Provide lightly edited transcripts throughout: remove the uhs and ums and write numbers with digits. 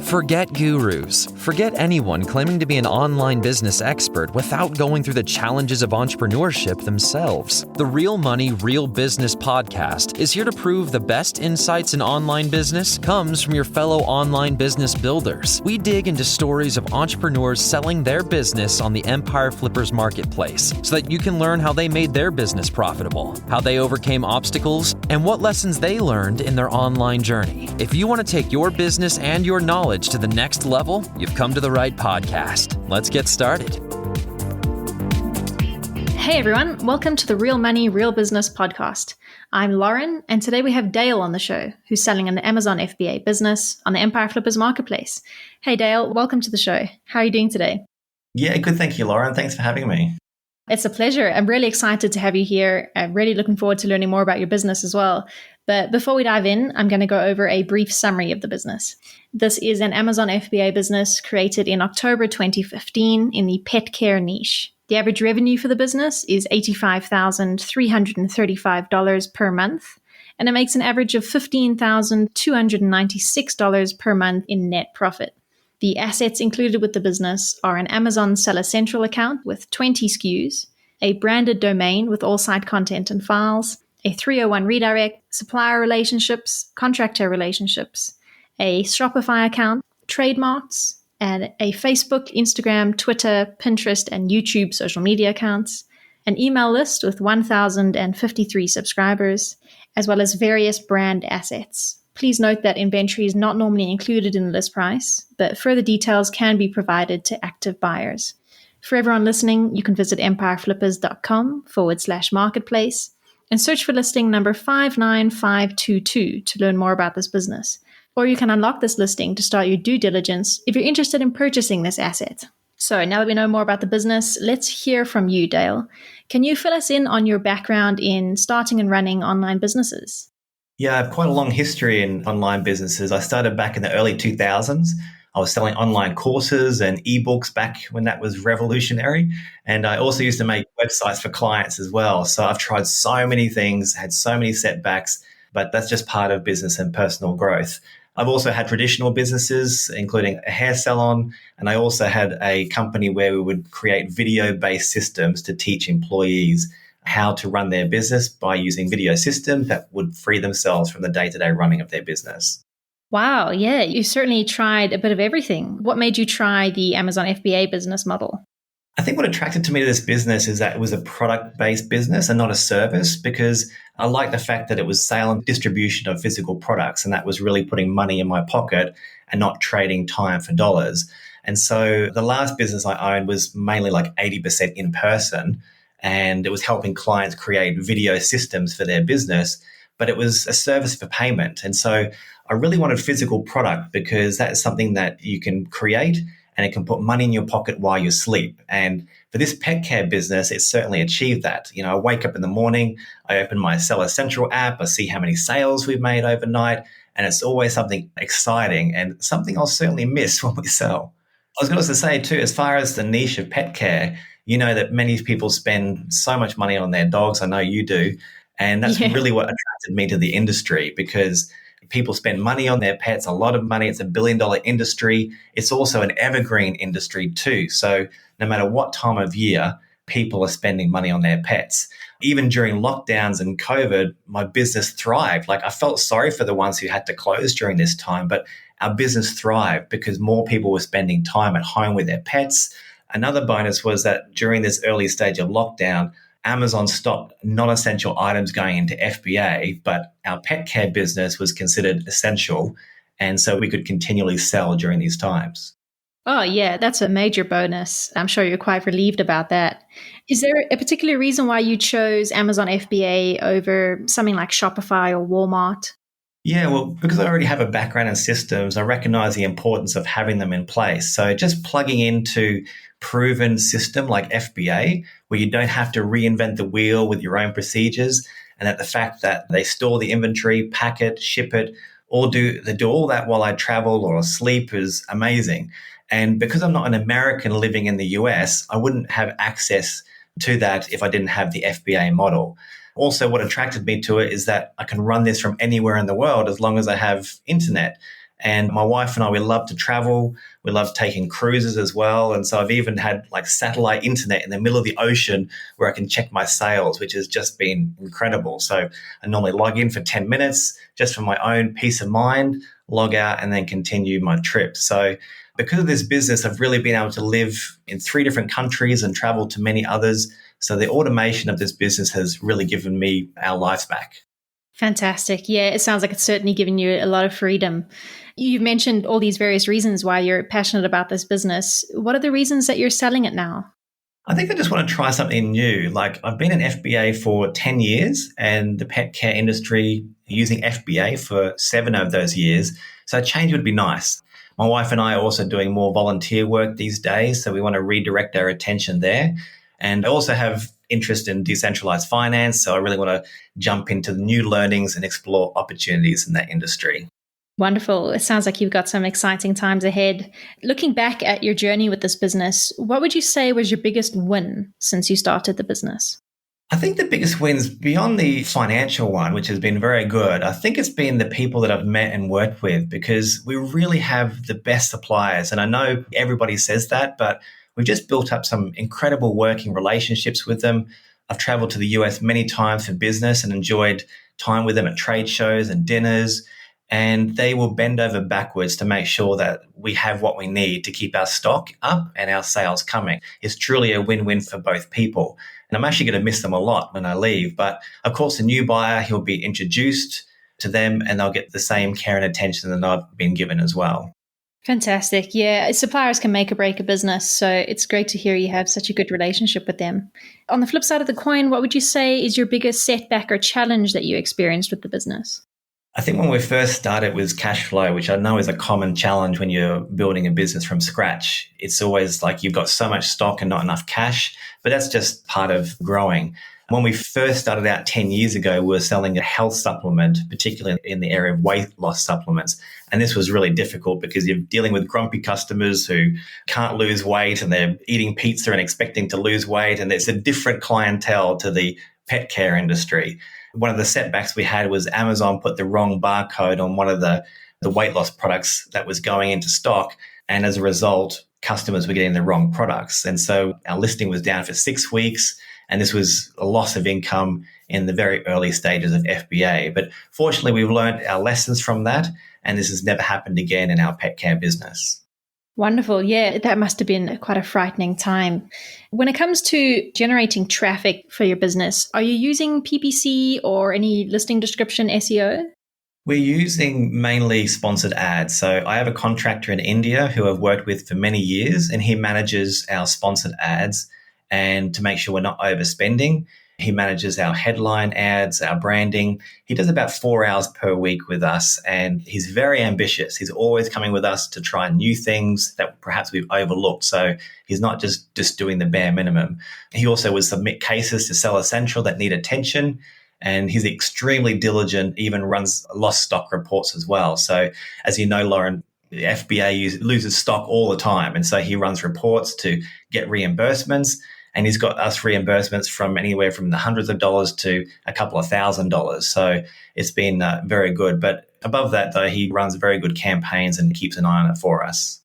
Forget gurus. Forget anyone claiming to be an online business expert without going through the challenges of entrepreneurship themselves. The Real Money, Real Business podcast is here to prove the best insights in online business comes from your fellow online business builders. We dig into stories of entrepreneurs selling their business on the Empire Flippers marketplace so that you can learn how they made their business profitable, how they overcame obstacles, and what lessons they learned in their online journey. If you want to take your business and your knowledge to the next level, you've come to the right podcast. Let's get started. Hey everyone, welcome to the Real Money, Real Business podcast. I'm Lauren, and today we have Dale on the show, who's selling an Amazon FBA business on the Empire Flippers marketplace. Hey Dale, welcome to the show. How are you doing today? Yeah, good. Thank you, Lauren. Thanks for having me. It's a pleasure. I'm really excited to have you here. I'm really looking forward to learning more about your business as well. But before we dive in, I'm going to go over a brief summary of the business. This is an Amazon FBA business created in October 2015 in the pet care niche. The average revenue for the business is $85,335 per month, and it makes an average of $15,296 per month in net profit. The assets included with the business are an Amazon Seller Central account with 20 SKUs, a branded domain with all site content and files, a 301 redirect, supplier relationships, contractor relationships, a Shopify account, trademarks, and a Facebook, Instagram, Twitter, Pinterest, and YouTube social media accounts, an email list with 1,053 subscribers, as well as various brand assets. Please note that inventory is not normally included in the list price, but further details can be provided to active buyers. For everyone listening, you can visit empireflippers.com/marketplace and search for listing number 59522 to learn more about this business. Or you can unlock this listing to start your due diligence if you're interested in purchasing this asset. So now that we know more about the business, let's hear from you, Dale. Can you fill us in on your background in starting and running online businesses? Yeah, I have quite a long history in online businesses. I started back in the early 2000s. I was selling online courses and ebooks back when that was revolutionary. And I also used to make websites for clients as well. So I've tried so many things, had so many setbacks, but that's just part of business and personal growth. I've also had traditional businesses, including a hair salon. And I also had a company where we would create video-based systems to teach employees how to run their business by using video systems that would free themselves from the day-to-day running of their business. Wow, yeah, you certainly tried a bit of everything. What made you try the Amazon FBA business model? I think what attracted to me to this business is that it was a product-based business and not a service, because I like the fact that it was sale and distribution of physical products, and that was really putting money in my pocket and not trading time for dollars. And so the last business I owned was mainly like 80% in person, and it was helping clients create video systems for their business, but it was a service for payment. And so I really wanted physical product because that is something that you can create and it can put money in your pocket while you sleep. And for this pet care business, it certainly achieved that. You know, I wake up in the morning, I open my Seller Central app, I see how many sales we've made overnight, and it's always something exciting and something I'll certainly miss when we sell. I was going to say too, as far as the niche of pet care, you know that many people spend so much money on their dogs. I know you do. And that's really what attracted me to the industry, because people spend money on their pets, a lot of money. It's $1 billion industry. It's also an evergreen industry too. So no matter what time of year, people are spending money on their pets. Even during lockdowns and COVID, my business thrived. Like, I felt sorry for the ones who had to close during this time, but our business thrived because more people were spending time at home with their pets. Another bonus was that during this early stage of lockdown, Amazon stopped non-essential items going into FBA, but our pet care business was considered essential. And so we could continually sell during these times. Oh, yeah, that's a major bonus. I'm sure you're quite relieved about that. Is there a particular reason why you chose Amazon FBA over something like Shopify or Walmart? Yeah, well, because I already have a background in systems, I recognize the importance of having them in place. So just plugging into proven system like FBA, where you don't have to reinvent the wheel with your own procedures, and that the fact that they store the inventory, pack it, ship it, they do all that while I travel or sleep is amazing. And because I'm not an American living in the US, I wouldn't have access to that if I didn't have the FBA model. Also, what attracted me to it is that I can run this from anywhere in the world as long as I have internet. And my wife and I, we love to travel. We love taking cruises as well. And so I've even had like satellite internet in the middle of the ocean where I can check my sales, which has just been incredible. So I normally log in for 10 minutes just for my own peace of mind, log out, and then continue my trip. So because of this business, I've really been able to live in 3 different countries and travel to many others. So the automation of this business has really given me our lives back. Fantastic. Yeah, it sounds like it's certainly given you a lot of freedom. You've mentioned all these various reasons why you're passionate about this business. What are the reasons that you're selling it now? I think I just want to try something new. Like I've been in FBA for 10 years and the pet care industry using FBA for 7 of those years. So a change would be nice. My wife and I are also doing more volunteer work these days. So we want to redirect our attention there. And I also have interest in decentralized finance. So I really want to jump into the new learnings and explore opportunities in that industry. Wonderful. It sounds like you've got some exciting times ahead. Looking back at your journey with this business, what would you say was your biggest win since you started the business? I think the biggest wins beyond the financial one, which has been very good, I think it's been the people that I've met and worked with because we really have the best suppliers. And I know everybody says that, but we've just built up some incredible working relationships with them. I've traveled to the US many times for business and enjoyed time with them at trade shows and dinners. And they will bend over backwards to make sure that we have what we need to keep our stock up and our sales coming. It's truly a win-win for both people. And I'm actually going to miss them a lot when I leave. But of course, the new buyer, he'll be introduced to them and they'll get the same care and attention that I've been given as well. Fantastic. Yeah, suppliers can make or break a business. So it's great to hear you have such a good relationship with them. On the flip side of the coin, what would you say is your biggest setback or challenge that you experienced with the business? I think when we first started was cash flow, which I know is a common challenge when you're building a business from scratch. It's always like you've got so much stock and not enough cash, but that's just part of growing. When we first started out 10 years ago, we were selling a health supplement, particularly in the area of weight loss supplements. And this was really difficult because you're dealing with grumpy customers who can't lose weight and they're eating pizza and expecting to lose weight. And it's a different clientele to the pet care industry. One of the setbacks we had was Amazon put the wrong barcode on one of the weight loss products that was going into stock. And as a result, customers were getting the wrong products. And so our listing was down for 6 weeks. And this was a loss of income in the very early stages of FBA. But fortunately, we've learned our lessons from that. And this has never happened again in our pet care business. Wonderful. Yeah, that must have been quite a frightening time. When it comes to generating traffic for your business, are you using PPC or any listing description SEO? We're using mainly sponsored ads. So I have a contractor in India who I've worked with for many years, and he manages our sponsored ads. And to make sure we're not overspending, he manages our headline ads, our branding. He does about 4 hours per week with us, and he's very ambitious. He's always coming with us to try new things that perhaps we've overlooked. So he's not just doing the bare minimum. He also would submit cases to Seller Central that need attention, and he's extremely diligent, even runs lost stock reports as well. So as you know, Lauren, the FBA loses stock all the time, and so he runs reports to get reimbursements. And he's got us reimbursements from anywhere from the hundreds of dollars to a couple of $1,000s. So it's been very good. But above that, though, he runs very good campaigns and keeps an eye on it for us.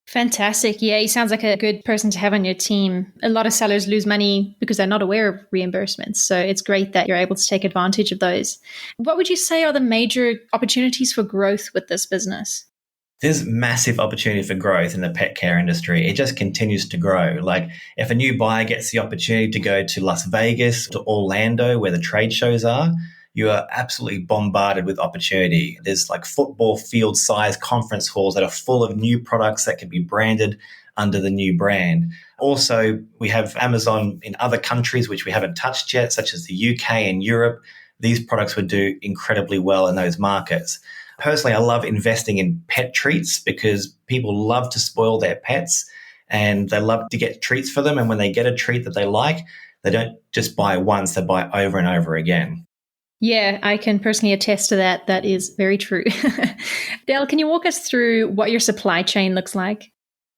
Fantastic. Yeah, he sounds like a good person to have on your team. A lot of sellers lose money because they're not aware of reimbursements. So it's great that you're able to take advantage of those. What would you say are the major opportunities for growth with this business? There's massive opportunity for growth in the pet care industry. It just continues to grow. Like if a new buyer gets the opportunity to go to Las Vegas, to Orlando, where the trade shows are, you are absolutely bombarded with opportunity. There's like football field size conference halls that are full of new products that can be branded under the new brand. Also, we have Amazon in other countries, which we haven't touched yet, such as the UK and Europe. These products would do incredibly well in those markets. Personally, I love investing in pet treats because people love to spoil their pets and they love to get treats for them. And when they get a treat that they like, they don't just buy once, they buy over and over again. Yeah, I can personally attest to that. That is very true. Dale, can you walk us through what your supply chain looks like?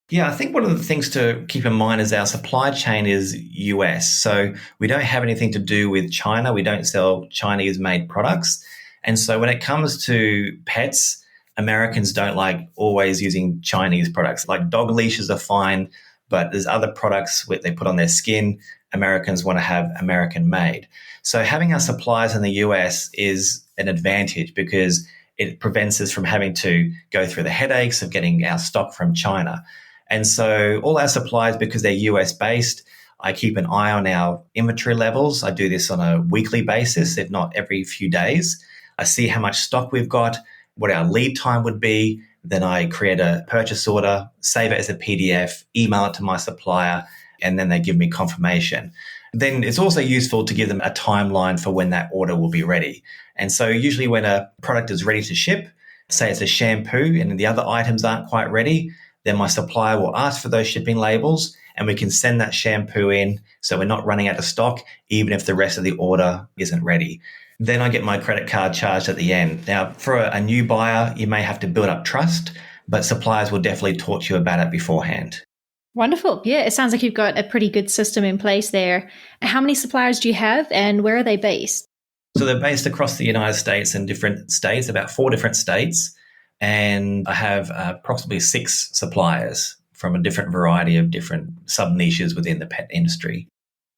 Yeah, I think one of the things to keep in mind is our supply chain is US. So we don't have anything to do with China. We don't sell Chinese made products. And so when it comes to pets, Americans don't like always using Chinese products. Like dog leashes are fine, but there's other products that they put on their skin. Americans want to have American made. So having our suppliers in the US is an advantage because it prevents us from having to go through the headaches of getting our stock from China. And so all our suppliers, because they're US based, I keep an eye on our inventory levels. I do this on a weekly basis, if not every few days. I see how much stock we've got, what our lead time would be. Then I create a purchase order, save it as a PDF, email it to my supplier, and then they give me confirmation. Then it's also useful to give them a timeline for when that order will be ready. And so usually when a product is ready to ship, say it's a shampoo and the other items aren't quite ready, then my supplier will ask for those shipping labels and we can send that shampoo in so we're not running out of stock, even if the rest of the order isn't ready. Then I get my credit card charged at the end. Now, for a new buyer, you may have to build up trust, but suppliers will definitely talk to you about it beforehand. Wonderful. Yeah, it sounds like you've got a pretty good system in place there. How many suppliers do you have and where are they based? So they're based across the United States and different states, about 4 different states. And I have approximately 6 suppliers from a different variety of different sub-niches within the pet industry.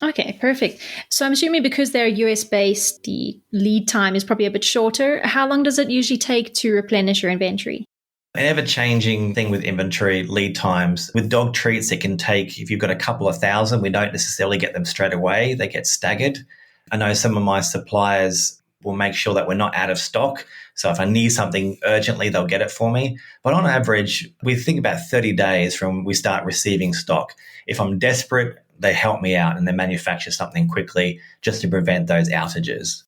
Okay, perfect. So I'm assuming because they're US based, the lead time is probably a bit shorter. How long does it usually take to replenish your inventory? An ever-changing thing with inventory lead times. With dog treats, it can take, if you've got a couple of thousand, we don't necessarily get them straight away. They get staggered. I know some of my suppliers will make sure that we're not out of stock. So if I need something urgently, they'll get it for me. But on average, we think about 30 days from we start receiving stock. If I'm desperate, they help me out and they manufacture something quickly just to prevent those outages.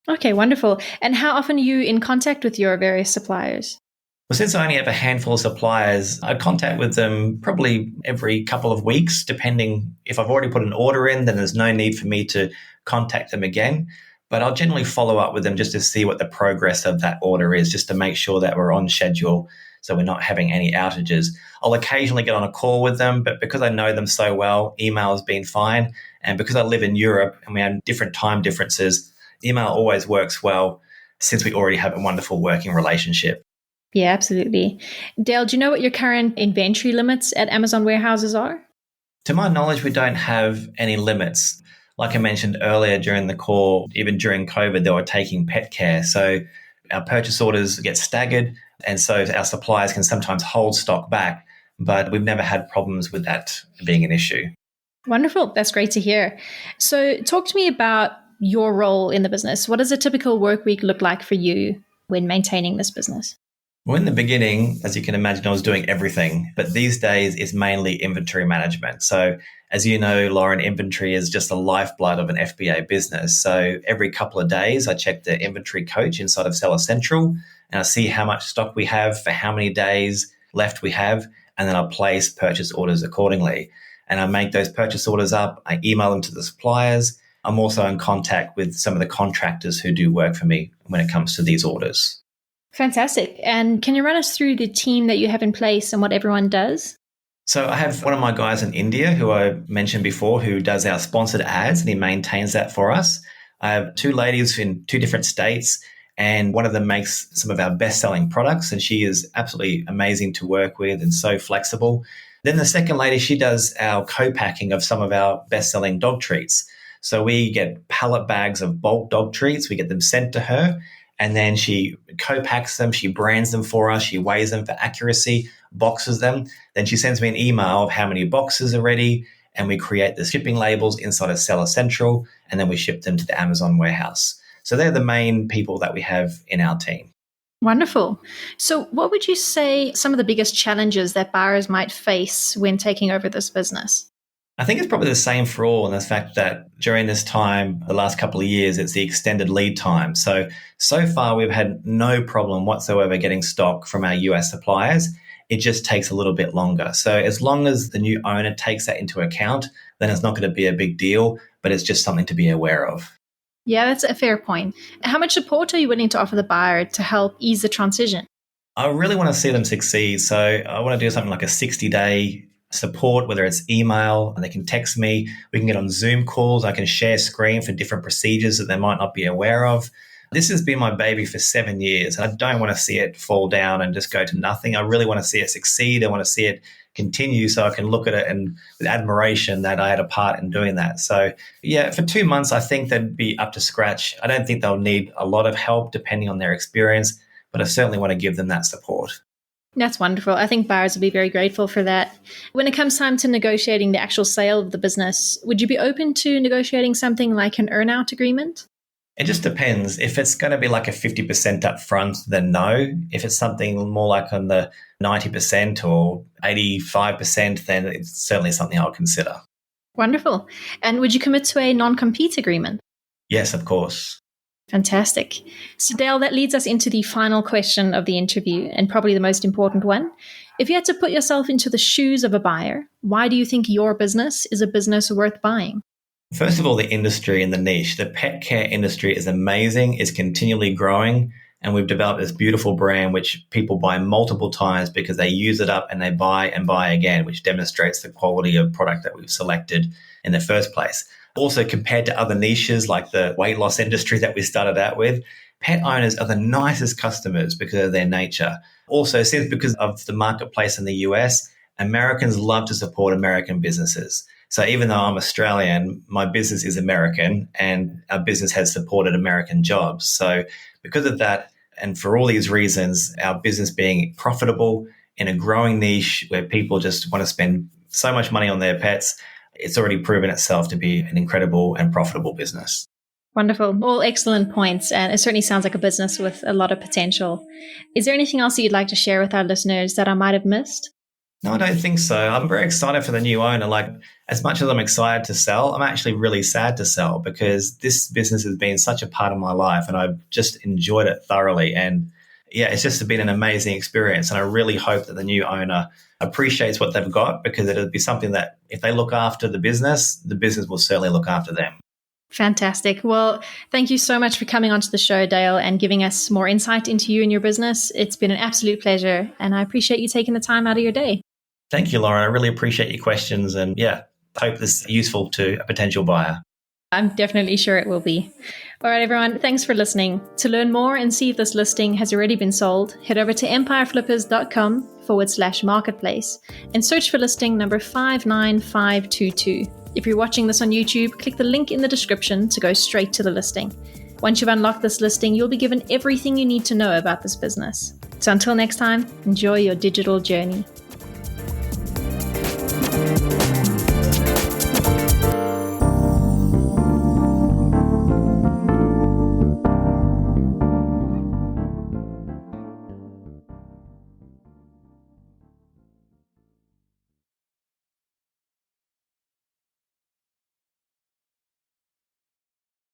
Okay, wonderful. And how often are you in contact with your various suppliers? Well, since I only have a handful of suppliers, I contact with them probably every couple of weeks, depending if I've already put an order in, then there's no need for me to contact them again. But I'll generally follow up with them just to see what the progress of that order is, just to make sure that we're on schedule so we're not having any outages. I'll occasionally get on a call with them, but because I know them so well, email has been fine. And because I live in Europe and we have different time differences, email always works well since we already have a wonderful working relationship. Yeah, absolutely. Dale, do you know what your current inventory limits at Amazon warehouses are? To my knowledge, we don't have any limits. Like I mentioned earlier during the call, even during COVID, they were taking pet care. So our purchase orders get staggered. And so our suppliers can sometimes hold stock back, but we've never had problems with that being an issue. Wonderful. That's great to hear. So talk to me about your role in the business. What does a typical work week look like for you when maintaining this business? Well, in the beginning, as you can imagine, I was doing everything, but these days it's mainly inventory management. So as you know, Lauren, inventory is just the lifeblood of an FBA business. So every couple of days, I check the inventory coach inside of Seller Central and I see how much stock we have, for how many days left we have, and then I place purchase orders accordingly. And I make those purchase orders up, I email them to the suppliers. I'm also in contact with some of the contractors who do work for me when it comes to these orders. Fantastic. And can you run us through the team that you have in place and what everyone does? So I have one of my guys in India who I mentioned before who does our sponsored ads and he maintains that for us. I have 2 ladies in 2 different states and one of them makes some of our best-selling products and she is absolutely amazing to work with and so flexible. Then the second lady, she does our co-packing of some of our best-selling dog treats. So we get pallet bags of bulk dog treats, we get them sent to her. And then she co-packs them, she brands them for us, she weighs them for accuracy, boxes them. Then she sends me an email of how many boxes are ready, and we create the shipping labels inside of Seller Central, and then we ship them to the Amazon warehouse. So they're the main people that we have in our team. Wonderful. So what would you say some of the biggest challenges that buyers might face when taking over this business? I think it's probably the same for all in the fact that during this time, the last couple of years, it's the extended lead time. So far, we've had no problem whatsoever getting stock from our US suppliers. It just takes a little bit longer. So as long as the new owner takes that into account, then it's not going to be a big deal, but it's just something to be aware of. Yeah, that's a fair point. How much support are you willing to offer the buyer to help ease the transition? I really want to see them succeed. So I want to do something like a 60-day support, whether it's email, and they can text me. We can get on Zoom calls. I can share screen for different procedures that they might not be aware of. This has been my baby for 7 years. I don't want to see it fall down and just go to nothing. I really want to see it succeed. I want to see it continue so I can look at it and with admiration that I had a part in doing that. So yeah, for 2 months, I think they'd be up to scratch. I don't think they'll need a lot of help depending on their experience, but I certainly want to give them that support. That's wonderful. I think buyers will be very grateful for that. When it comes time to negotiating the actual sale of the business, would you be open to negotiating something like an earn-out agreement? It just depends. If it's going to be like a 50% up front, then no. If it's something more like on the 90% or 85%, then it's certainly something I'll consider. Wonderful. And would you commit to a non-compete agreement? Yes, of course. Fantastic. So Dale, that leads us into the final question of the interview, and probably the most important one. If you had to put yourself into the shoes of a buyer, why do you think your business is a business worth buying? First of all, the industry and the niche. The pet care industry is amazing, is continually growing, and we've developed this beautiful brand which people buy multiple times because they use it up and they buy and buy again, which demonstrates the quality of product that we've selected in the first place. Also, compared to other niches like the weight loss industry that we started out with, pet owners are the nicest customers because of their nature. Also, since because of the marketplace in the US, Americans love to support American businesses. So even though I'm Australian, my business is American and our business has supported American jobs. So because of that, and for all these reasons, our business being profitable in a growing niche where people just want to spend so much money on their pets, it's already proven itself to be an incredible and profitable business. Wonderful. All excellent points. And it certainly sounds like a business with a lot of potential. Is there anything else that you'd like to share with our listeners that I might have missed? No, I don't think so. I'm very excited for the new owner. Like, as much as I'm excited to sell, I'm actually really sad to sell because this business has been such a part of my life and I've just enjoyed it thoroughly. And yeah, it's just been an amazing experience. And I really hope that the new owner appreciates what they've got because it'll be something that if they look after the business will certainly look after them. Fantastic. Well, thank you so much for coming onto the show, Dale, and giving us more insight into you and your business. It's been an absolute pleasure, and I appreciate you taking the time out of your day. Thank you, Lauren. I really appreciate your questions and hope this is useful to a potential buyer. I'm definitely sure it will be. All right, everyone. Thanks for listening. To learn more and see if this listing has already been sold, head over to empireflippers.com/marketplace and search for listing number 59522. If you're watching this on YouTube, click the link in the description to go straight to the listing. Once you've unlocked this listing, you'll be given everything you need to know about this business. So until next time, enjoy your digital journey.